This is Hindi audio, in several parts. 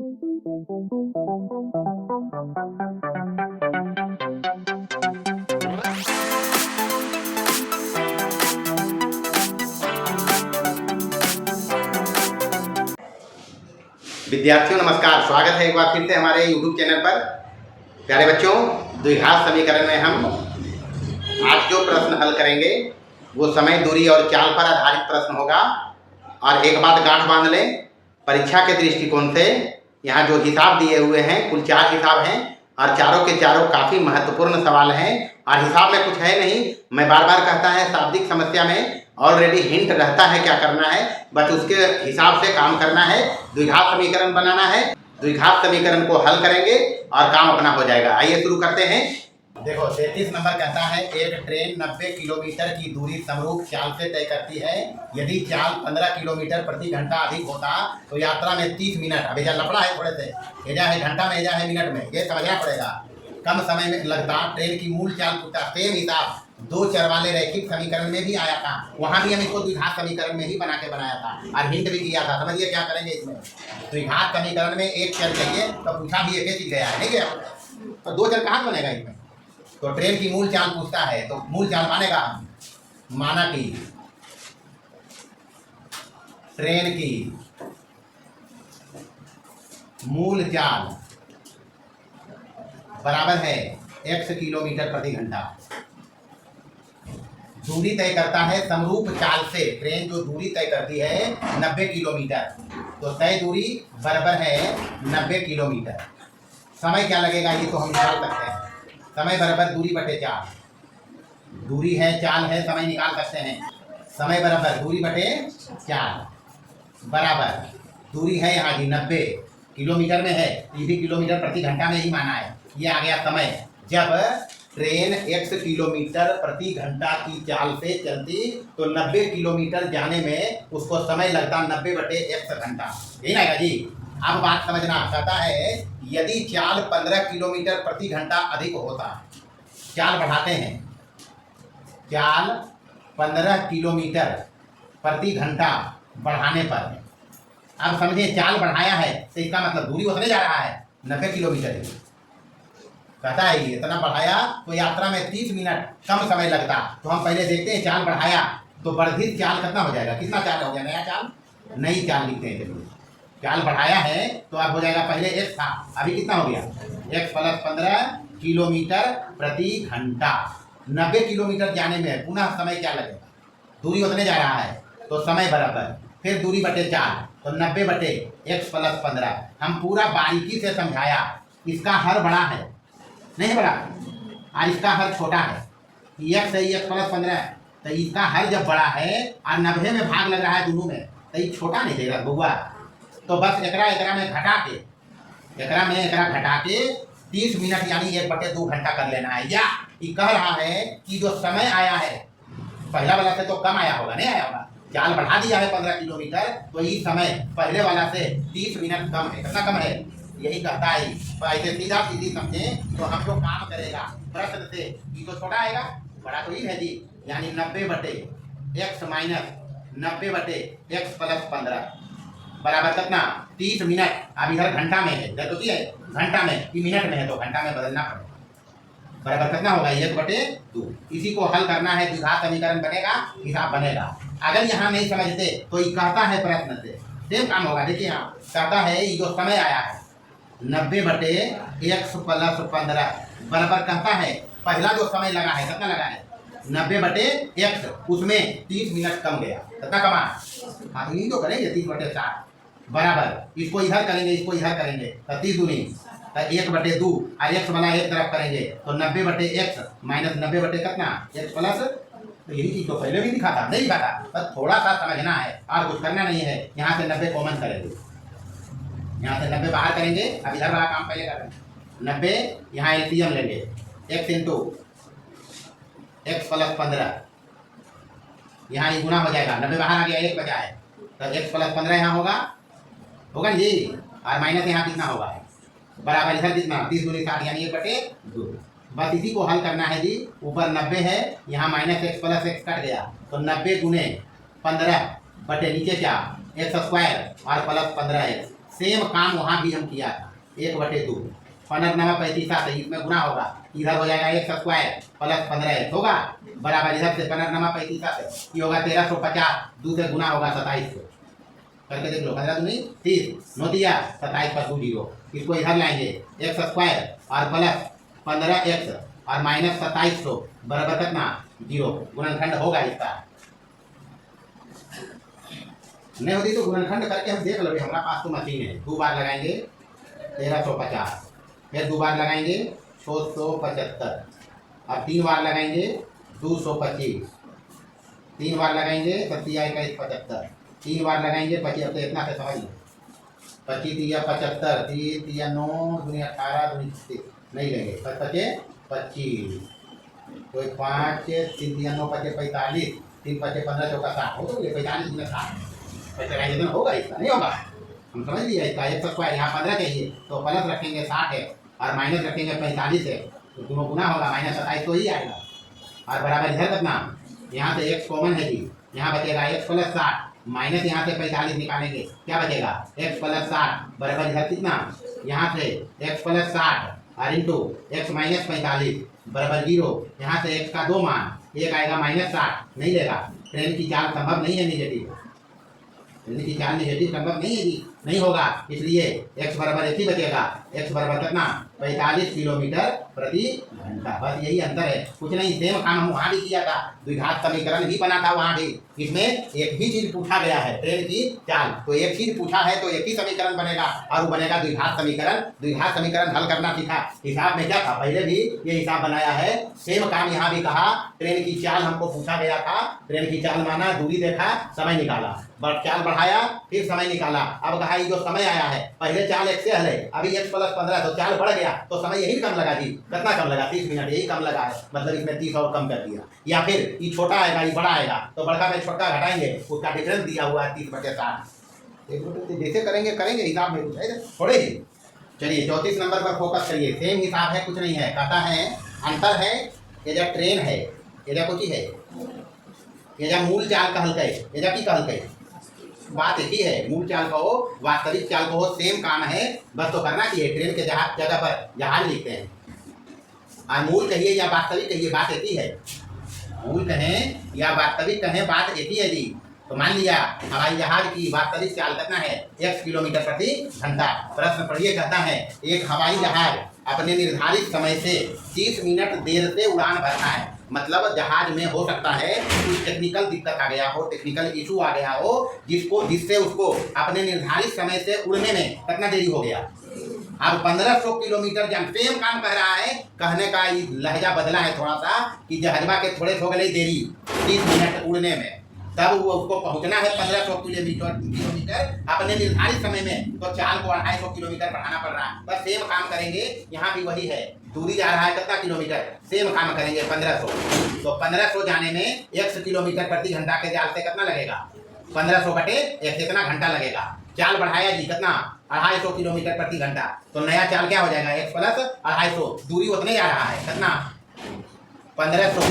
विद्यार्थियों नमस्कार, स्वागत है एक बार फिर से हमारे YouTube चैनल पर। प्यारे बच्चों, द्विघात समीकरण में हम आज जो प्रश्न हल करेंगे वो समय, दूरी और चाल पर आधारित प्रश्न होगा। और एक बात गांठ बांध लें, परीक्षा के दृष्टिकोण से यहाँ जो हिसाब दिए हुए हैं कुल 4 हिसाब हैं और चारों के चारों काफ़ी महत्वपूर्ण सवाल हैं। और हिसाब में कुछ है नहीं, मैं बार बार कहता है शाब्दिक समस्या में ऑलरेडी हिंट रहता है क्या करना है, बस उसके हिसाब से काम करना है। द्विघात समीकरण बनाना है, द्विघात समीकरण को हल करेंगे और काम अपना हो जाएगा। आइए शुरू करते हैं। देखो 33 नंबर कहता है एक ट्रेन 90 किलोमीटर की दूरी समरूप चाल से तय करती है। यदि चाल 15 किलोमीटर प्रति घंटा अधिक होता तो यात्रा में 30 मिनट, अब एजा लफड़ा है थोड़े से, एजा है घंटा में, एजा है मिनट में, ये समझना पड़ेगा, कम समय में लगता। ट्रेन की मूल चाल पूछता, सेम हिसाब 2 चर वाले रैखिक समीकरण में भी आया था, वहां भी हम इसको द्विघात समीकरण में ही बना के बनाया था और हिंट भी दिया था। समझिए क्या करेंगे इसमें। द्विघात समीकरण में एक चर चाहिए तो पूछा भी एक चीज गया है, नहीं गया, तो 2 चर कहाँ बनेगा इसमें। तो ट्रेन की मूल चाल पूछता है तो मूल चाल मानेगा हम, माना कि ट्रेन की मूल चाल बराबर है x किलोमीटर प्रति घंटा। दूरी तय करता है समरूप चाल से, ट्रेन जो दूरी तय करती है 90 किलोमीटर, तो तय दूरी बराबर है 90 किलोमीटर। समय क्या लगेगा ये तो हम निकाल सकते हैं, समय बराबर दूरी बटे चाल, दूरी है चाल है, समय निकाल सकते हैं। समय बराबर दूरी बटे चाल बराबर दूरी है यहाँ जी 90 किलोमीटर में है, ये भी किलोमीटर प्रति घंटा में ही माना है। ये आ गया समय। जब ट्रेन x किलोमीटर प्रति घंटा की चाल से चलती तो 90 किलोमीटर जाने में उसको समय लगता 90 बटे x घंटा, यही ना जी। अब बात समझना, कहता है यदि चाल 15 किलोमीटर प्रति घंटा अधिक होता, चाल बढ़ाते हैं, चाल 15 किलोमीटर प्रति घंटा बढ़ाने पर, अब समझिए चाल बढ़ाया है तो इसका मतलब दूरी उतने जा रहा है 90 किलोमीटर ही। कहता है ये इतना बढ़ाया तो यात्रा में 30 मिनट कम समय लगता। तो हम पहले देखते हैं चाल बढ़ाया तो वर्धित चाल कितना हो जाएगा, कितना चाल हो गया, नया चाल, नई चाल लिखते हैं। जरूर चाल बढ़ाया है तो अब हो जाएगा, पहले x था अभी कितना हो गया, x + 15 किलोमीटर प्रति घंटा। 90 किलोमीटर जाने में पुनः समय क्या लगेगा, दूरी उतने जा रहा है तो समय बराबर फिर दूरी बटे 4, तो 90 बटे x + 15। हम पूरा बारीकी से समझाया, इसका हर बड़ा है नहीं बड़ा और इसका हर छोटा है, x है x + 15, तो इसका हर जब बड़ा है और 90 में भाग लग रहा है दोनों में, तो ये छोटा नहीं देगा बउआ। तो बस एकरा में घटा के 30 मिनट यानी 1/2 घंटा कर लेना है। या ये कह रहा है कि जो समय आया है पहला वाला से तो कम आया होगा, नहीं आया होगा, चाल बढ़ा दिया है 15 किलोमीटर तो ये समय पहले वाला से 30 मिनट कम है। कितना कम है, यही कहता है। तो ऐसे सीधा सीधी समझें तो हम लोग काम करेगा प्रश्न से, ये तो छोटा आएगा, बड़ा तो ये है जी, यानी 90 बटे x - 90 बटे x + 15 बराबर कितना, 30 मिनट। अब इधर घंटा में है, इधर तो है घंटा में, ये मिनट में है तो घंटा में बदलना पड़ेगा। बराबर कितना होगा, 1/2। इसी को हल करना है, द्विघात समीकरण बनेगा, हिसाब बनेगा। अगर यहाँ नहीं समझते तो ये कहता है प्रश्न से सेम काम होगा। देखिए यहाँ कहता है ये जो समय आया है 90 बटे x + 15 बराबर कहता है पहला जो समय लगा है कितना लगा है 90 बटे x, उसमें 30 मिनट कम गया, कितना कमा, हाँ तो यही तो करेंगे 30 बटे 60 बराबर, इसको इधर करेंगे इसको इधर करेंगे तो 30 दूनी तो 1/2 और x वाला एक तरफ करेंगे तो 90 बटे x - 90 बटे कितना x प्लस, तो यही चीज तो पहले भी लिखा था, नहीं लिखा था, बस थोड़ा सा समझना है और कुछ करना नहीं है। यहाँ से 90 कॉमन करेंगे, यहाँ से 90 बाहर करेंगे, अब इधर वाला काम पहले करेंगे। 90 यहाँ एलसीएम लेंगे, x × x + 15, यहाँ ये गुना हो जाएगा, 90 बाहर आ गया, 1 बचा है तो x + 15 यहाँ होगा जी, और माइनस यहाँ कितना होगा बराबर, इधर कितना 30 × 60 यानी 1/2। बस इसी को हल करना है जी। ऊपर 90 है, यहाँ -x + x कट गया तो 90 × 15 बटे नीचे क्या x² और +15x सेम काम वहाँ भी हम किया था, 1/2 15×9 35 इसमें गुना होगा, इधर हो जाएगा x स्क्वायर प्लस 15x होगा बराबर इधर से 15×9 ये होगा 1350, 2 से गुना होगा 2700 करके देख लो, 15 दूनी 30 9 दिया 27 पर 2 0, इसको इधर लाएंगे x स्क्वायर और प्लस 15x और माइनस 2700 बराबर कितना 0, गुणनखंड होगा इसका, नहीं होती तो गुणनखंड करके हम देख लो, हमारा पास तो मशीन है। 2 बार लगाएंगे 1350, फिर 2 बार लगाएंगे 675 और 3 बार लगाएंगे 225, 3 बार लगाएंगे 75, 3 बार लगाएंगे 25, अब तो इतना से समझिए 25 या 75, 3 या 9 दूनी 18 दूनी 30 नहीं लेंगे 25 25, तो 5 3 या 9 25 45, 3 5 15 चौका 60 हो गए 45 में 60 पैसा होगा, इसका नहीं होगा, हम समझ लिया। इसका एक स्क्वायर यहाँ 15 चाहिए तो प्लस रखेंगे 60 है और माइनस रखेंगे 45 है, तो दोनों गुना होगा माइनस 27 तो ही आएगा और बराबर इधर कितना, यहाँ से x कॉमन है जी, यहाँ बचेगा x प्लस 60 माइनस यहाँ से 45 निकालेंगे क्या बचेगा x प्लस 60 बराबर इधर कितना, यहाँ से x प्लस 60 और इंटू x माइनस 45 बराबर 0, यहाँ से x का 2 मान, एक आएगा माइनस 60 नहीं लेगा, ट्रेन की चाल संभव नहीं है निगेटिव, ट्रेन की चाल निगेटिव संभव नहीं है जी, नहीं होगा, इसलिए x बराबर एक ही बचेगा, x बराबर कितना 45 किलोमीटर प्रति घंटा, बस यही अंतर है, कुछ नहीं। सेम काम हम वहाँ भी किया था, द्विघात समीकरण भी बना था वहाँ भी, इसमें एक ही चीज पूछा गया है ट्रेन की चाल, तो एक चीज पूछा है तो एक ही समीकरण बनेगा और वो बनेगा द्विघात समीकरण। द्विघात समीकरण हल करना सीखा, हिसाब में क्या था पहले भी ये हिसाब बनाया है, सेम काम यहाँ भी कहा, ट्रेन की चाल हमको पूछा गया था, ट्रेन की चाल माना दूरी देखा समय निकाला, चाल बढ़ाया फिर समय निकाला, अब कहा जो समय आया है पहले चाल x से हले अभी x प्लस 15 तो चाल बढ़ गया तो समय यही कम लगा जी, कितना कम लगा 30 मिनट यही कम लगा है, मतलब इसमें 30 और कम कर दिया, या फिर ये छोटा आएगा ये बड़ा आएगा तो बड़का में छोटा घटाएंगे उसका डिफरेंस दिया हुआ है 30/60, जैसे करेंगे करेंगे हिसाब में कुछ है थोड़े ही। चलिए 34 नंबर पर फोकस करिए, सेम हिसाब है कुछ नहीं है, कहता है अंतर है ये जब ट्रेन है ये जब कुछ है ये जब मूल चाल कहल गए ये जब की कहल गए, बात एक ही है, मूल चाल कहो वास्तविक चाल कहो सेम काम है, बस तो करना चाहिए ट्रेन के जगह पर जहाज लिखते हैं, और मूल कहिए या वास्तविक कहिए बात एक ही है, मूल कहें या वास्तविक कहें बात एक ही है जी। तो मान लिया हवाई जहाज की वास्तविक चाल कितना है x किलोमीटर प्रति घंटा, प्रश्न पढ़िए कहता है एक हवाई जहाज अपने निर्धारित समय से 30 मिनट देर से उड़ान भरता है, मतलब जहाज में हो सकता है कुछ टेक्निकल दिक्कत आ गया हो, टेक्निकल इशू आ गया हो जिससे उसको अपने निर्धारित समय से उड़ने में कितना देरी हो गया। अब 1500 किलोमीटर जब सेम काम कह रहा है, कहने का लहजा बदला है थोड़ा सा कि जहाजवा के थोड़े हो गई देरी 30 मिनट उड़ने में, तब वो उसको पहुंचना है 1500 किलोमीटर अपने निर्धारित समय में, तो चाल को 250 किलोमीटर बढ़ाना पड़ रहा है, बस सेम काम करेंगे, यहाँ भी वही है, दूरी जा रहा है कितना किलोमीटर, सेम काम करेंगे 1500, तो 1500 जाने में x किलोमीटर प्रति घंटा के चाल से कितना लगेगा 1500/x कितना घंटा लगेगा, चाल बढ़ाया जी कितना 250 किलोमीटर प्रति घंटा, तो नया चाल क्या हो जाएगा x प्लस 250, दूरी उतने जा रहा है कितना 1500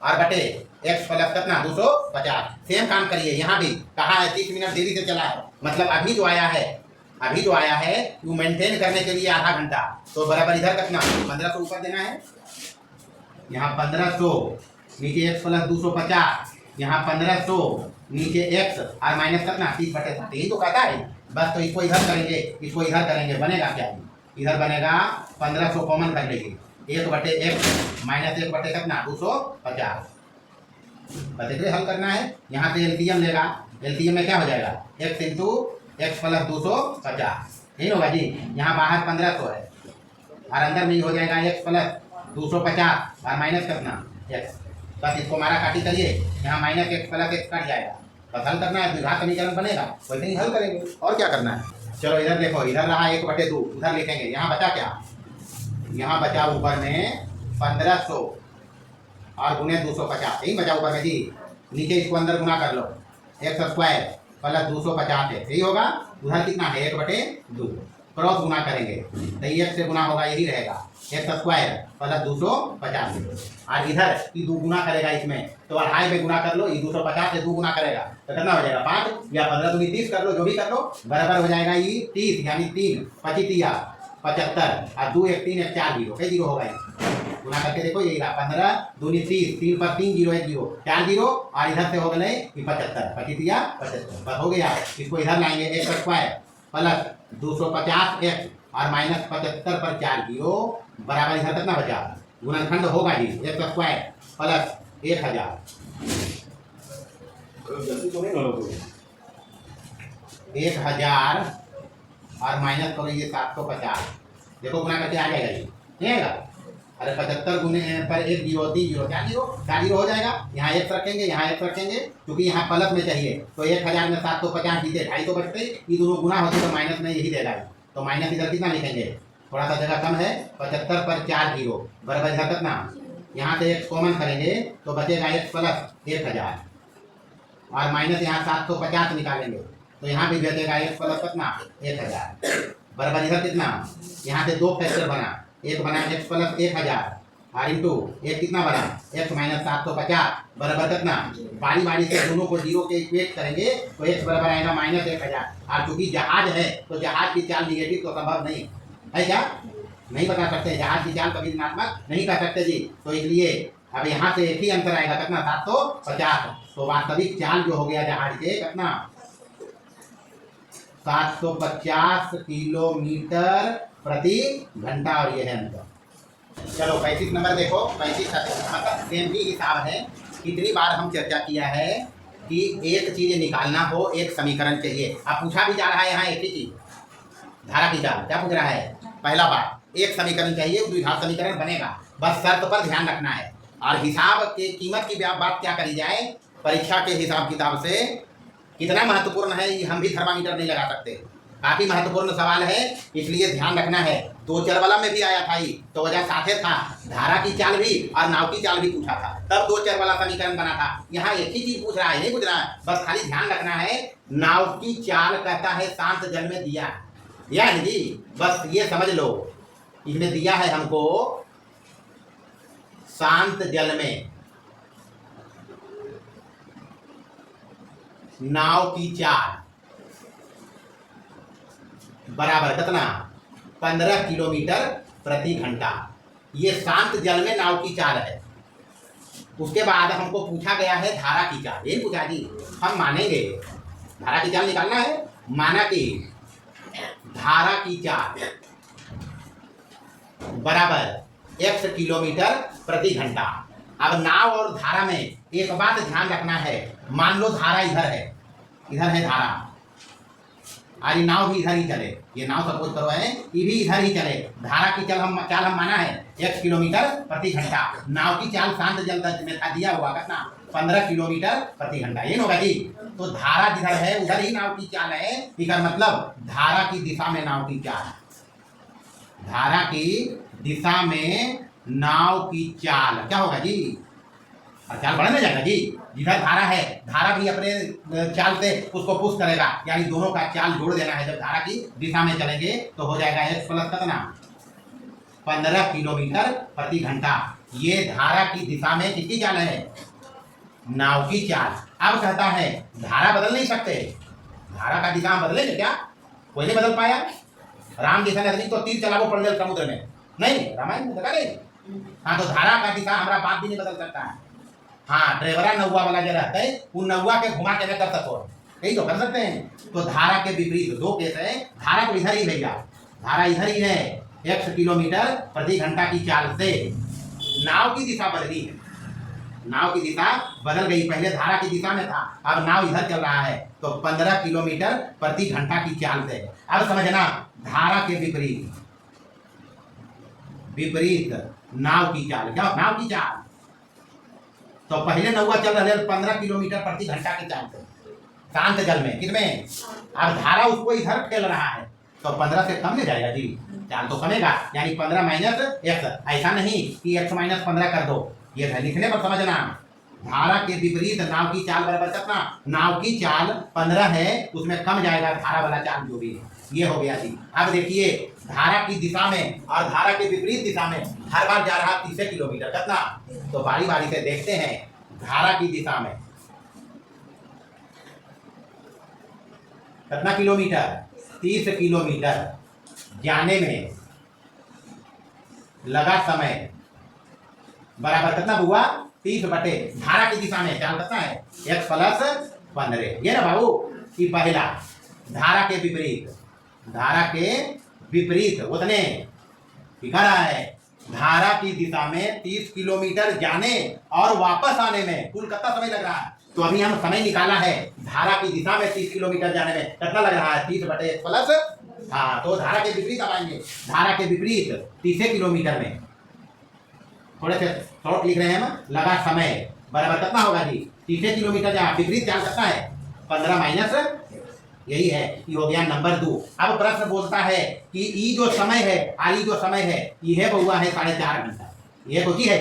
और बटे x प्लस कितना 250, सेम काम करिए, यहाँ भी कहा है 30 मिनट देरी से चला है, मतलब अभी जो आया है वो मेंटेन करने के लिए आधा घंटा, तो बराबर इधर कितना 1500 ऊपर देना है, यहाँ 1500 नीचे x प्लस 250, यहाँ 1500 नीचे x और माइनस कितना 30/60, यही तो कहता है, बस तो इसको इधर करेंगे बनेगा क्या, इधर बनेगा 1500 कॉमन कर लेंगे 1/x माइनस 1/ कितना 250, बस इसे हल करना है, यहाँ से एलसीएम लेगा, एलसीएम में क्या हो जाएगा x इंटू x प्लस 250 नहीं होगा जी, यहाँ बाहर 1500 है और अंदर में हो जाएगा x प्लस 250 और माइनस कितना x, बस इसको मारा काटी करिए, यहाँ minus x plus x cut जाएगा, बस हल करना है, द्विघात समीकरण बनेगा वैसे ही हल करेंगे और क्या करना है। चलो इधर देखो, इधर रहा 1/2, उधर लिखेंगे, यहाँ बचा क्या, यहाँ बचा ऊपर में 1500 और गुने 250, यही बचा ऊपर में जी, नीचे इसको अंदर गुना कर लो x स्क्वायर प्लस 250 है, यही होगा, उधर कितना है 1/2, क्रॉस गुना करेंगे तो एक से गुना होगा, यही रहेगा एक्स स्क्वायर प्लस 250। और इधर की 2 गुना करेगा इसमें, तो अढ़ाई पे गुना कर लो, ये 250 से 2 गुना करेगा तो कितना हो जाएगा 5 या 15 दूनी 30 कर लो, जो भी कर लो बराबर हो जाएगा ये 30 यानी 3 25 या 75 और 2 1 3 1 4 जीरो, कई जीरो होगा ये गुना करके देखो, यही रहा 15 दूनी 30, 3 पर 3 जीरो 1 जीरो 4 जीरो और इधर से हो गए 75 25 या 75 बस हो गया। इसको इधर लाएंगे एक्स स्क्वायर प्लस 250 एक्स और माइनस 75 पर 4 जीरो बराबर इधर कितना बचा, गुणनखंड होगा जी एक्स स्क्वायर प्लस 1000 और माइनस करो ये 750, देखो गुना करके आ जाएगा ये, नहीं आएगा? अरे 75 गुने पर 1 जीरो 3 जीरो 4 जीरो 4 जीरो हो जाएगा। यहाँ एक्स रखेंगे, यहाँ एक्स रखेंगे, क्योंकि यहाँ प्लस में चाहिए तो 1000 में 750 जीते 250 बचते, ये दोनों गुना होते तो माइनस में यही देगा, तो माइनस इधर कितना लिखेंगे, थोड़ा सा जगह कम है, 75 पर 4 जीरो बराबर इधर कितना, यहाँ से एक्स कॉमन करेंगे तो बचेगा एक्स प्लस 1000 और माइनस यहाँ 750 निकालेंगे तो यहाँ भी बचेगा एक्स प्लस कितना 1000 बराबर इधर कितना, यहाँ से 2 फैक्टर बना, एक बना एक्स प्लस 1000 और इंटू एक कितना बना एक्स माइनस 750 बराबर कितना, बारी बारी से दोनों को जीरो के इक्वेट करेंगे तो एक्स बराबर आएगा माइनस 1000। और चूंकि जहाज है तो जहाज की चाल निगेटिव तो संभव नहीं है, क्या नहीं बता सकते, जहाज की चाल कभी ऋणात्मक नहीं कर सकते जी, तो इसलिए अब यहाँ से एक ही अंतर आएगा कितना 750, तो वास्तविक चाल जो हो गया जहाज के कितना 750 किलोमीटर प्रति घंटा और ये है अंतर। चलो 35 नंबर देखो, 35 मतलब सेम ही हिसाब है। कितनी बार हम चर्चा किया है कि एक चीज निकालना हो एक समीकरण चाहिए, अब पूछा भी जा रहा है यहाँ एक ही चीज, धारा की चाल क्या पूछ रहा है, पहला बार एक समीकरण चाहिए, द्विघात समीकरण बनेगा, बस शर्त पर ध्यान रखना है। और हिसाब के कीमत की बात क्या करी जाए, परीक्षा के हिसाब किताब से कितना महत्वपूर्ण है ये हम भी थर्मामीटर नहीं लगा सकते, काफी महत्वपूर्ण सवाल है, इसलिए ध्यान रखना है। 2 चर वाला में भी आया था ये, तो वजह साथे था, धारा की चाल भी और नाव की चाल भी पूछा था, तब 2 चर वाला समीकरण बना था। यहाँ एक ही चीज पूछ रहा है, नहीं पूछ रहा है, बस खाली ध्यान रखना है, नाव की चाल कहता है शांत जल में दिया है जी, बस ये समझ लो, इसमें दिया है हमको शांत जल में नाव की चाल बराबर कितना 15 किलोमीटर प्रति घंटा, ये शांत जल में नाव की चाल है। उसके बाद हमको पूछा गया है धारा की चाल, ये पूछा जी, हम मानेंगे धारा की चाल निकालना है, माना कि धारा की चाल बराबर x किलोमीटर प्रति घंटा। अब नाव और धारा में एक बात ध्यान रखना है, मान लो धारा इधर है धारा और ये नाव भी इधर ही चले, ये नाव सपोज करो है ये भी इधर ही चले, धारा की चाल हम माना है x किलोमीटर प्रति घंटा, नाव की चाल शांत जल में था दिया हुआ कितना 15 किलोमीटर प्रति घंटा, ये होगा जी। तो धारा जिधर है उधर ही नाव की चाल है, इसका मतलब धारा की दिशा में नाव की चाल, धारा की दिशा में नाव की चाल क्या होगा जी, चाल बढ़ने जाएगा जी, जिधर धारा है धारा भी अपने चाल से उसको पुश करेगा, यानी दोनों का चाल जोड़ देना है, जब धारा की दिशा में चलेंगे तो हो जाएगा x प्लस कितना 15 किलोमीटर प्रति घंटा, ये धारा की दिशा में किसकी चाल है, नाव की चाल। अब कहता है धारा बदल नहीं सकते, धारा का दिशा बदलेंगे क्या, कोई नहीं बदल पाया, राम जैसा नदी तो तीर चलावो पड़ जाए समुद्र में, नहीं रामायण में देखा नहीं, हाँ तो धारा का दिशा हमारा बाप भी नहीं बदल सकता है, हाँ ड्राइवरा नौवा वाला जो रहता है वो नौवा के घुमा के कर सको, यही तो कर सकते हैं। तो धारा के विपरीत 2 केस है, धारा तो इधर ही भैया, धारा इधर ही है x किलोमीटर प्रति घंटा की चाल से, नाव की दिशा बदली है, नाव की दिशा बदल गई, पहले धारा की दिशा में था अब नाव इधर चल रहा है, तो 15 किलोमीटर प्रति घंटा की चाल से। अब समझना धारा के विपरीत नाव की चाल, क्या नाव की चाल, तो पहले नौवा चल रहा है 15 किलोमीटर प्रति घंटा की चाल से शांत जल में, कितने, अब धारा उसको इधर ठेल रहा है तो 15 से कम ले जाएगा जी, चाल तो कमेगा, यानी 15 माइनस x, ऐसा नहीं कि x माइनस 15 कर दो, ये लिखने पर समझना, धारा के विपरीत नाव की चाल बराबर कितना, नाव की चाल 15 है उसमें कम जाएगा धारा वाला चाल जो भी है। ये हो गया जी। अब देखिए धारा की दिशा में और धारा के विपरीत दिशा में हर बार जा रहा 30 किलोमीटर, कितना? तो बारी बारी से देखते हैं। धारा की दिशा में कितना किलोमीटर? 30 किलोमीटर जाने में लगा समय बराबर कितना हुआ? 30 बटे धारा की दिशा में चाल कितना है? x plus 15। ये ना बाबू कि पहला धारा के विपरीत, धारा के विपरीत उतने दिखा रहा है। धारा की दिशा में 30 किलोमीटर जाने और वापस आने में कुल कितना समय लग रहा है? तो अभी हम समय निकाला है धारा की दिशा में 30 किलोमीटर जाने में कितना लग रहा है? 30 बटे x प्लस, हाँ तो धारा के विपरीत अब आएंगे। धारा के विपरीत 30 किलोमीटर में थोड़े से शॉर्ट लिख रहे हैं हम, लगा समय बराबर कितना होगा जी? 30 किलोमीटर जहाँ विपरीत चाल कितना है? 15 माइनस, यही है। ये हो गया नंबर 2। अब प्रश्न बोलता है कि ई जो समय है, आई जो समय है, यह हुआ है 4.5 घंटा। यह होती है,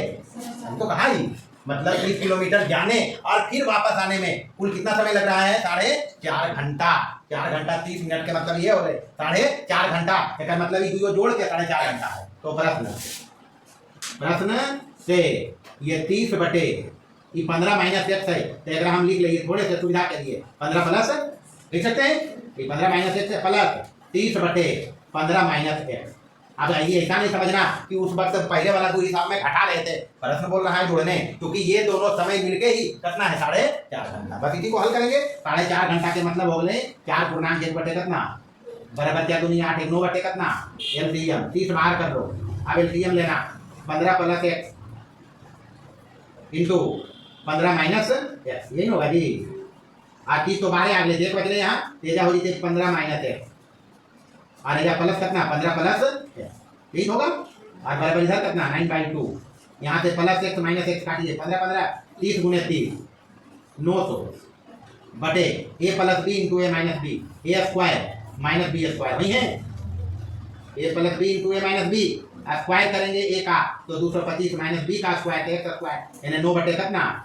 हम तो कहा ही मतलब 30 किलोमीटर जाने और फिर वापस आने में कुल कितना समय लग रहा है? 4.5 घंटा। 4 घंटा 30 मिनट के मतलब ये हो रहे 4.5 घंटा, इसका मतलब ये जोड़ के 4.5 घंटा है। तो प्रश्न से ये 30 बटे ये 15 माइनस x है, तो अगर हम लिख लेंगे थोड़े से सुविधा के लिए 15 प्लस लिख सकते हैं। ये 15 माइनस x प्लस 30 बटे 15 माइनस x। अब ये ऐसा नहीं समझना कि उस वक्त पहले वाला दूरी हिसाब में घटा रहे थे, प्रश्न बोल रहा है जोड़ने, क्योंकि ये दोनों समय मिलके ही कितना है? 4.5 घंटा। बस इसी को हल करेंगे। 4.5 घंटा के मतलब हो गए 4 पूर्णांक 1 बटे कितना बराबर 4 दूनी 8, 9 बटे कितना एलसीएम 30 बाहर कर लो। अब एलसीएम लेना 15 plus x into 15 minus x, यही होगा जी। आज 30 तो बाहर आ गए, एक बच रहे यहाँ, तेजा हो जाती 15 माइनस x और एजा प्लस कितना 15 प्लस, ठीक होगा। और बराबर इधर कितना 9/2, यहाँ से प्लस x माइनस x काटिए 15 15 30 गुणे 30 900 बटे a plus b into a minus b, a square minus b square, वही है a plus b into a minus b, square करेंगे a का तो 225 माइनस बी का स्क्वायर x स्क्वायर, यानी 9 बटे कितना।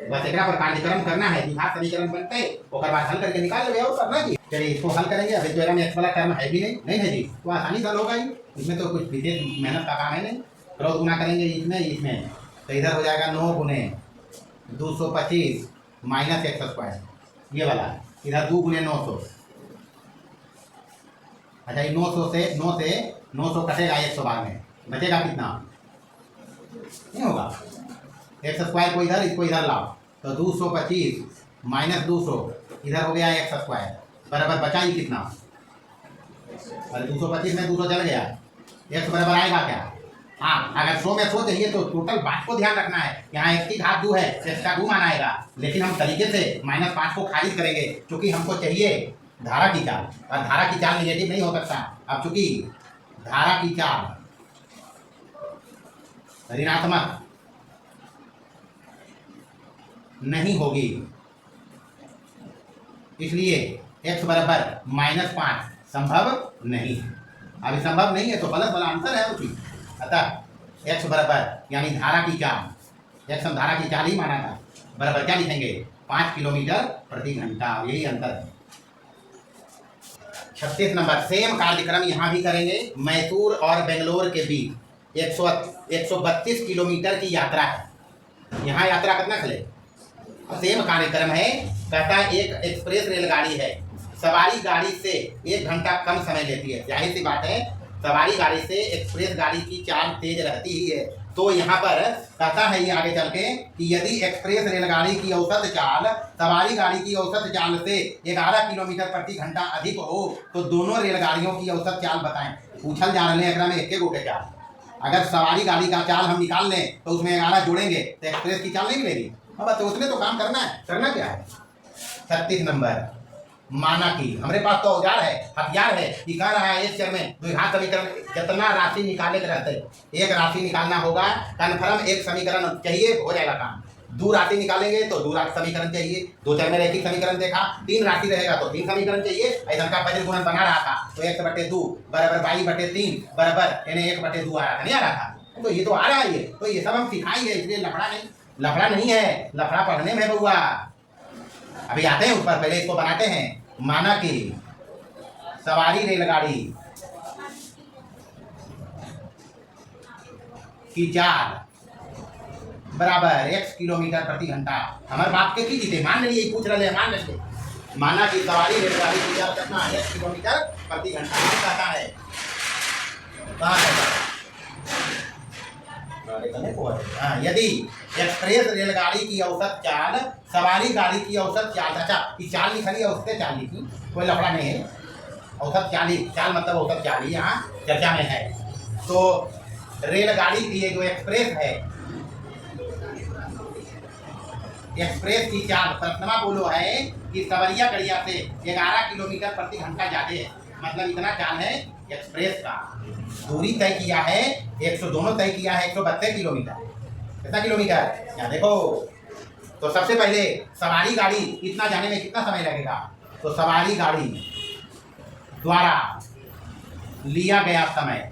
बस एक पर कार्यक्रम करना है, द्विघात समीकरण बनते और बाद हल करके निकाल लेंगे और करना जी। चलिए इसको हल करेंगे। अभी जो में x वाला टर्म है भी नहीं है जी, तो आसानी से हल होगा ही, इसमें तो कुछ विशेष मेहनत का काम है नहीं। क्रॉस गुना करेंगे इसमें तो इधर हो जाएगा 9 गुने 225 माइनस x स्क्वायर, ये वाला इधर 2 गुने 900। अच्छा ये 900 से 900 कटेगा 112 में, बचेगा कितना? नहीं होगा। एक्स स्क्वायर को इधर, इसको इधर लाओ तो 225 माइनस 200 इधर हो गया एक्स स्क्वायर बराबर बचा ही कितना? अरे 225 में 200 चल गया, एक्स बराबर आएगा क्या? हाँ अगर 100 में 100 चाहिए तो टोटल बात को ध्यान रखना है। यहाँ एक्स की घात 2 है, एक्स का 2 मान आएगा, लेकिन हम तरीके से -5 को खारिज करेंगे क्योंकि हमको चाहिए धारा की चाल, और धारा की चाल निगेटिव नहीं हो सकता। अब चूंकि धारा की चाल ऋणात्मक नहीं होगी, इसलिए x बराबर -5 संभव नहीं। अभी संभव नहीं है तो प्लस वाला आंसर है उसी। अतः x बराबर यानी धारा की चाल, x हम धारा की चाल ही माना था, बराबर क्या लिखेंगे? 5 किलोमीटर प्रति घंटा, यही अंतर है। 36 नंबर सेम कार्यक्रम यहाँ भी करेंगे। मैसूर और बेंगलोर के बीच 132 किलोमीटर की यात्रा है। यहाँ यात्रा कितना चले? सेम कार्यक्रम है। कहता है एक एक्सप्रेस रेलगाड़ी है, सवारी गाड़ी से 1 घंटा कम समय लेती है। जाहिर सी बात है सवारी गाड़ी से एक्सप्रेस गाड़ी की चाल तेज रहती ही है। तो यहाँ पर कहता है ये आगे चल के कि यदि एक्सप्रेस रेलगाड़ी की औसत चाल सवारी गाड़ी की औसत चाल से 11 किलोमीटर प्रति घंटा अधिक हो तो दोनों रेलगाड़ियों की औसत चाल बताएं। पूछल जा रहे हैं में एक गोटे चाल, अगर सवारी गाड़ी का चाल हम निकाल लें तो उसमें 11 जोड़ेंगे तो एक्सप्रेस की चाल नहीं मिलेगी। अब तो उसने तो काम करना है, करना क्या है? 36 नंबर माना कि हमारे पास तो औजार है, हथियार है कि कह रहा है एक चर में द्विघात समीकरण जितना राशि निकाले के रहते एक राशि निकालना होगा, कन्फर्म एक समीकरण चाहिए, हो जाएगा काम। 2 राशि निकालेंगे तो 2 राशि समीकरण चाहिए, 2 चर में रैखिक समीकरण देखा, 3 राशि रहेगा तो 3 समीकरण चाहिए। ऐसा का बजट गुणन बना रहा था तो 1/2 बराबर 22/3 बराबर यानी 1/2 आ रहा था, नहीं आ रहा था? तो ये तो आ रहा है। ये तो ये सब हम सिखाएंगे, इसलिए लफड़ा नहीं है, लफड़ा पढ़ने में बउआ। अभी आते हैं ऊपर, पहले इसको बनाते हैं। माना कि सवारी रेलगाड़ी की चाल बराबर x किलोमीटर प्रति घंटा। हमारे बाप के की जीते मान लीजिए, पूछ रहे मान लीजिए, माना कि सवारी रेलगाड़ी की चाल कितना है x किलोमीटर प्रति घंटा। कहता है कहाँ हाँ, यदि एक्सप्रेस रेलगाड़ी की औसत चाल सवारी गाड़ी की औसत चाल, अच्छा ये चाल लिखा लिया उससे चाल लिखी, कोई लफड़ा नहीं है। औसत चाल ही, चाल मतलब औसत चाल ही यहाँ चर्चा में है। तो रेलगाड़ी की ये जो एक्सप्रेस है, एक्सप्रेस की चाल प्रथमा बोलो है कि सवरिया कड़िया से 11 किलोमीटर प्रति घंटा ज्यादा है, मतलब इतना चाल है एक्सप्रेस का। दूरी तय किया है 100, दोनों तय किया है 132 किलोमीटर। कितना किलोमीटर यहाँ देखो। तो सबसे पहले सवारी गाड़ी इतना जाने में कितना समय लगेगा, तो सवारी गाड़ी द्वारा लिया गया समय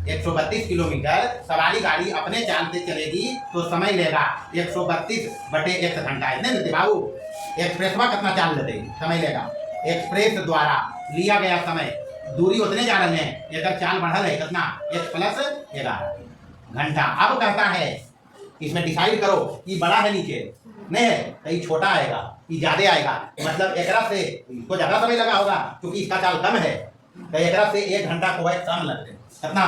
132 किलोमीटर। सवारी गाड़ी अपने चाल से चलेगी तो समय लेगा 132/1 घंटा। इतने लेते बाबू, एक्सप्रेस में कितना चाल लेते समय लेगा। एक्सप्रेस द्वारा लिया गया समय, दूरी उतने जा रहे हैं, अगर चाल बढ़ा है कितना x+11 घंटा। अब कहता है इसमें डिसाइड करो कि बड़ा है नीचे नहीं है, कहीं छोटा आएगा कि ज्यादा आएगा, मतलब एकरा से इसको ज्यादा समय लगा होगा क्योंकि इसका चाल कम है, तो एकरा से 1 घंटा को है कम लगते कितना।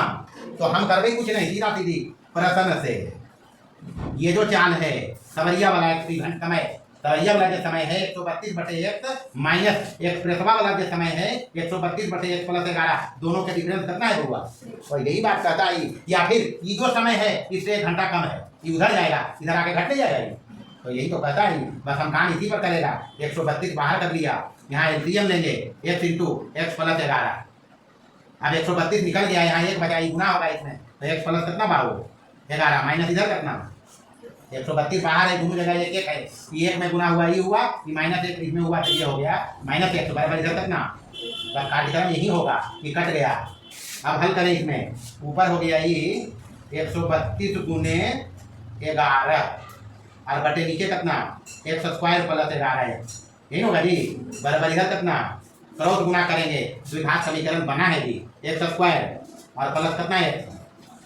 तो हम करवे कुछ नहीं, सीधा सीधी प्रश्न से ये जो चाल है सवरिया वाला समय, सवरिया वाला जो समय है 132/1 माइनस एक्सप्रेसवा वाला जो समय है 132/1+11, दोनों के डिफरेंस कितना है हुआ। और यही बात कहता है, या फिर ये जो समय है इससे 1 घंटा कम है, ये उधर जाएगा, इधर आके घटने जाएगा ये। तो यही तो कहता है, बस हम काम इसी पर करेगा। 132 बाहर कर लिया, यहाँ एलसीएम लेंगे x × x+11। अब 132 निकल गया, यहाँ 1 बचा, गुना होगा इसमें, तो x+ कितना बाबू 11 माइनस इधर कितना 132 बाहर है, दोनों जगह 1 है, ये 1 में गुना हुआ ये हुआ, ये -1 इसमें हुआ तो ये हो गया -1 बराबर इधर कितना, बस कार्यक्रम यही होगा कि कट गया। अब हल करें, इसमें ऊपर हो गया ये 132 × 11 और बटे नीचे कितना x² + 11 है, यही होगा जी बराबर इधर कितना क्रॉस गुना करेंगे, द्विघात समीकरण बना है जी x² और प्लस कितना है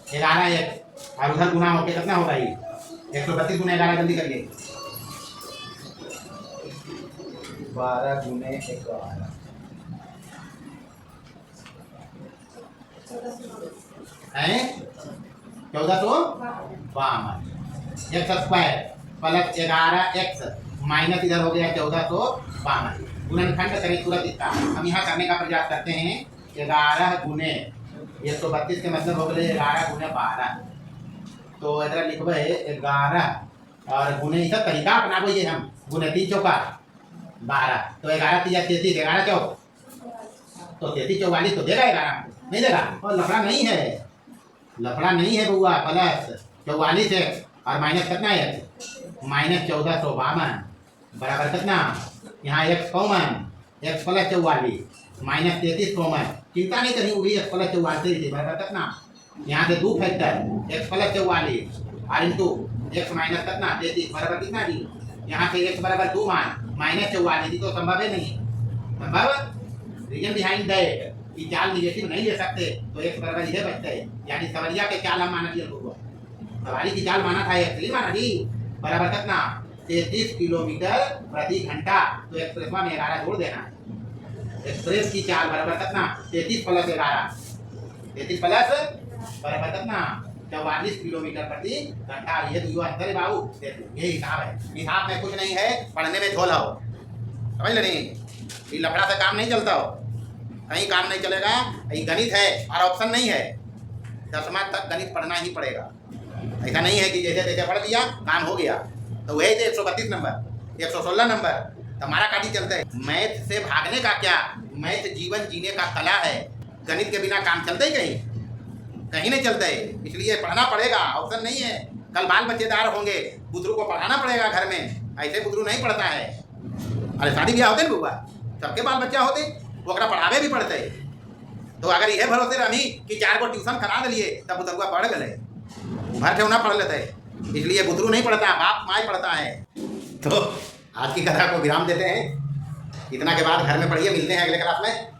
11x और उधर गुना होकर कितना होगा ये 132 × 11, जल्दी करिए 12 × 11 हैं 1452 x² + 11x माइनस इधर हो गया 1452। गुणनखंड करें तुरंत इसका, हम यहाँ करने का प्रयास करते हैं। 11 × 132 के मतलब हो गए 11 × 12, तो इधर लिखबे 11 और गुने सब तरीका अपना ये हम गुने 3 चौका 12, तो 11 × 33 11 चौक, तो 33 44 तो देगा 11 नहीं देगा। और लफड़ा नहीं है, लफड़ा नहीं है बउआ, प्लस 44x और माइनस कितना है -1452 बराबर कितना, यहाँ x कॉमन x + 44 -33 कॉमन, चिंता नहीं करनी, वो भी x + 44 बराबर कितना, यहाँ से 2 फैक्टर x + 44 और इंटू x माइनस कितना 33 बराबर कितना जी, यहाँ से x बराबर 2 मान -44 तो संभव है नहीं, संभव रीजन बिहाइंड दैट कि चाल निगेटिव नहीं ले सकते, तो x बराबर यह बचता है, यानी सवरिया के चाल हम माना दिया, सवारी की चाल माना था x माना जी बराबर कितना 33 किलोमीटर प्रति घंटा, तो एक्सप्रेस में 11 जोड़ देना है। एक्सप्रेस की चाल बराबर कितना 33 + 11, 33 प्लस बराबर कितना 44 किलोमीटर प्रति घंटा। ये तो युवा अंतर है बाबू, ये हिसाब है, हिसाब में कुछ नहीं है, पढ़ने में झोल हो, समझ लेनी, ये लफड़ा से काम नहीं चलता हो, कहीं काम नहीं चलेगा। ये गणित है और ऑप्शन नहीं है, 10वां तक गणित पढ़ना ही पड़ेगा। ऐसा नहीं है कि जैसे जैसे पढ़ लिया काम हो गया, तो वही थे 132 नंबर 116 नंबर हमारा काटी चलता है। मैथ से भागने का क्या, मैथ जीवन जीने का कला है, गणित के बिना काम चलता ही कहीं कहीं नहीं चलता है, इसलिए पढ़ना पड़ेगा, ऑप्शन नहीं है। कल बाल बच्चेदार होंगे, बुतरू को पढ़ाना पड़ेगा घर में, ऐसे बुतरू नहीं पढ़ता है। अरे शादी ब्याह होते ना बुआ, सबके बाल बच्चा होते, वो पढ़ावे भी पड़ते। तो अगर यह भरोसे रही कि 4 को ट्यूशन करा दिए तब बुतरुआ पढ़ गए, भर ठेवना पढ़ लेते, इसलिए बुतरू नहीं पढ़ता, बाप माँ पढ़ता है। तो आज की कथा को विराम देते हैं। इतना के बाद घर में पढ़िए, मिलते हैं अगले क्लास में।